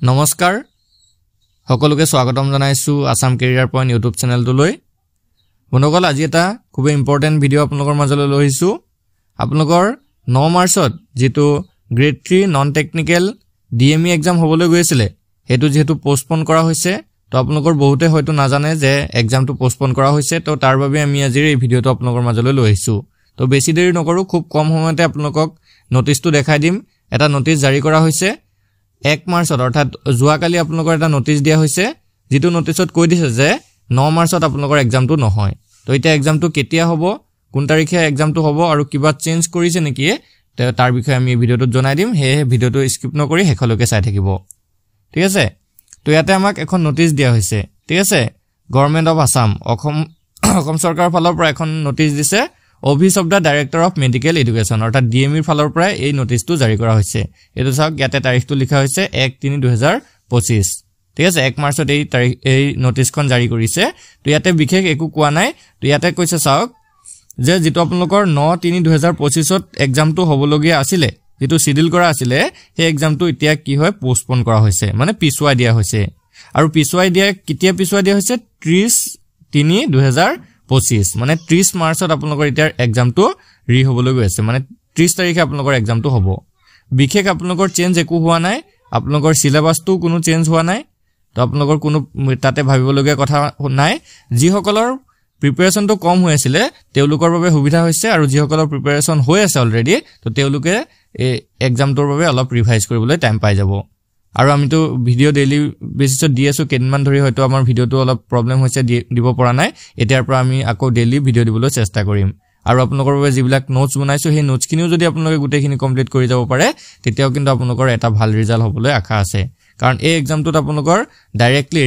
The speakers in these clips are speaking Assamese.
নমস্কাৰ সকলোকে স্বাগতম জনাইছো আসাম কেৰিয়াৰ পইণ্ট ইউটিউব চেনেলটোলৈ বন্ধুসকল আজি এটা খুব ইম্পৰ্টেন্ট ভিডিও আপোনালোকৰ মাজলৈ লৈ আহিছো আপোনালোকৰ 9 মাৰ্চত যেটো grade 3 non technical DME exam হ'বলৈ গৈছিল হেতু যেহেতু পোষ্টপন কৰা হৈছে তো আপোনালোকৰ বহুতে হয়তো নাজানে যে এক্সামটো পোষ্টপন কৰা হৈছে তো তাৰ বাবে আমি আজিৰ এই ভিডিওটো আপোনালোকৰ মাজলৈ লৈ আহিছো তো বেছি দেৰি নকৰো খুব কম সময়তে আপোনালোকক নোটিছটো দেখাই দিম এটা নোটিছ জাৰি কৰা হৈছে 1 মাৰ্চত অৰ্থাৎ জুৱাকালি আপোনালোকৰ এটা নোটিছ দিয়া হৈছে যেটো নোটিছত কৈ দিছে যে 9 মাৰ্চত আপোনালোকৰ এক্সামটো নহয় তো এটা এক্সামটো কেতিয়া হ'ব কোন তাৰিখে এক্সামটো হ'ব আৰু কিবা চেঞ্জ কৰিছে নেকি তাৰ বিষয়ে আমি এই ভিডিওটো জনাই দিম হে ভিডিওটো স্কিপ নকৰি হেখলৈকে চাই থাকিব ঠিক আছে তো ইয়াতে আমাক এখন নোটিছ দিয়া হৈছে ঠিক আছে গভৰ্ণমেণ্ট অফ আসাম অসম চৰকাৰৰ ফালৰ পৰা এখন নোটিছ দিছে office of the director of medical education অৰ্থাৎ ডিএমইৰ ফালৰ পৰা এই নোটিছটো জাৰি কৰা হৈছে এটো চাওক ইয়াতে তাৰিখটো লিখা হৈছে 1/3/2025 ঠিক আছে 1 মাৰ্চত এই নোটিছখন জাৰি কৰিছে তো ইয়াতে বিশেষ একো কোৱা নাই তো ইয়াতে কৈছে চাওক যে যেটো আপোনালোকৰ 9/3/2025 ত এক্সামটো হ'বলগীয়া আছিল যেটো শিডিউল কৰা আছিল সেই এক্সামটো এতিয়া কি হয় পোষ্টপন কৰা হৈছে মানে পিছুৱাই দিয়া হৈছে আৰু পিছুৱাই দিয়া কেতিয়া পিছুৱাই দিয়া হৈছে 30/3/2025 মানে 30 মাৰ্চত আপোনালোকৰ এতিয়া এক্সামটো ৰি হ'বলৈ গৈ আছে মানে 30 তাৰিখে আপোনালোকৰ এক্সামটো হ'ব বিশেষ আপোনালোকৰ চেঞ্জ একো হোৱা নাই আপোনালোকৰ সিলেবাসটো কোনো চেঞ্জ হোৱা নাই তো আপোনালোকৰ কোনো তাতে ভাবিবলগীয়া কথা নাই যিসকলৰ প্ৰিপাৰেচনটো কম হৈ আছিল তেওঁলোকৰ বাবে সুবিধা হৈছে আৰু যিসকলৰ প্ৰিপাৰেচন হৈ আছে অলৰেডি তো তেওঁলোকে এই এক্সামটোৰ বাবে অলপ ৰিভাইজ কৰিবলৈ টাইম পাই যাব আৰু আমিতো ভিডিও ডেইলি বেসিছত দি আছো কেইদিনমান ধৰি হয়তো আমাৰ ভিডিওটো অলপ প্ৰবলেম হৈছে দিব পৰা নাই এতিয়াৰ পৰা আমি আকৌ ডেইলি ভিডিও দিবলৈ চেষ্টা কৰিম আৰু আপোনালোকৰ বাবে যিবিলাক নোটছ বনাইছো সেই নোটছখিনিও যদি আপোনালোকে গোটেইখিনি কমপ্লিট কৰি যাব পাৰে তেতিয়াও কিন্তু আপোনালোকৰ এটা ভাল ৰিজাল্ট হ'বলৈ আশা আছে কাৰণ এই এক্সামটোত আপোনালোকৰ ডাইৰেক্টলি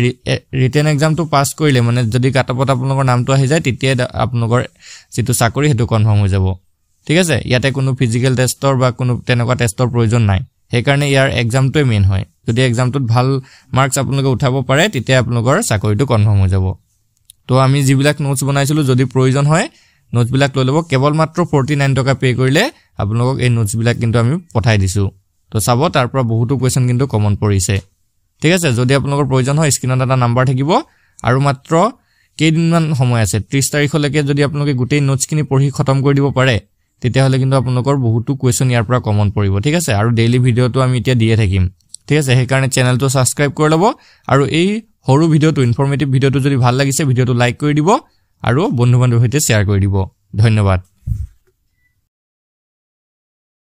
ৰিটেন এক্সামটো পাস কৰিলে মানে যদি কাটঅফত আপোনালোকৰ নামটো আহি যায় তেতিয়া আপোনালোকৰ যেটো চাকৰি হেতু কনফাৰ্ম হৈ যাব ঠিক আছে ইয়াতে কোনো ফিজিক্যাল টেষ্টৰ বা কোনো তেনেকুৱা টেষ্টৰ প্ৰয়োজন নাই সেই কাৰণে ইয়াৰ এক্সামটোই মেইন হয় যদি এক্সামটোত ভাল মাৰ্কস আপোনালোকে উঠাব পাৰে তেতিয়া আপোনালোকৰ চাকৰিটো কনফাৰ্ম হৈ যাব তো আমি যিবিলাক নোটছ বনাইছিলো যদি প্ৰয়োজন হয় নোটছ বিলাক লৈ লব কেৱল মাত্ৰ 49 টকা পে কৰিলে আপোনালোকক এই নোটছ বিলাক কিন্তু আমি পঠাই দিছো তো চাব তাৰ পৰা বহুতো কোৱেশ্চন কিন্তু কমন পৰিছে ঠিক আছে যদি আপোনালোকৰ প্ৰয়োজন হয় স্ক্ৰিনত এটা নাম্বাৰ থাকিব আৰু মাত্ৰ কেইদিনমান সময় আছে 30 তাৰিখলৈকে যদি আপোনালোকে গোটেই নোটছখিনি পঢ়ি খতম কৰি দিব পাৰে তেতিয়া হলে কিন্তু আপোনালোকৰ বহুতো কোৱেশ্চন ইয়াৰ পৰা কমন পৰিব ঠিক আছে আৰু ডেইলি ভিডিওটো আমি এতিয়া দিয়ে থাকিম ঠিক আছে সেই কাৰণে চেনেলটো সাবস্ক্ৰাইব কৰি লব আৰু এই সৰু ভিডিওটো ইনফৰমেটিভ ভিডিওটো যদি ভাল লাগিছে ভিডিওটো লাইক কৰি দিব আৰু বন্ধু-বান্ধৱৰ সৈতে শেয়াৰ কৰি দিব ধন্যবাদ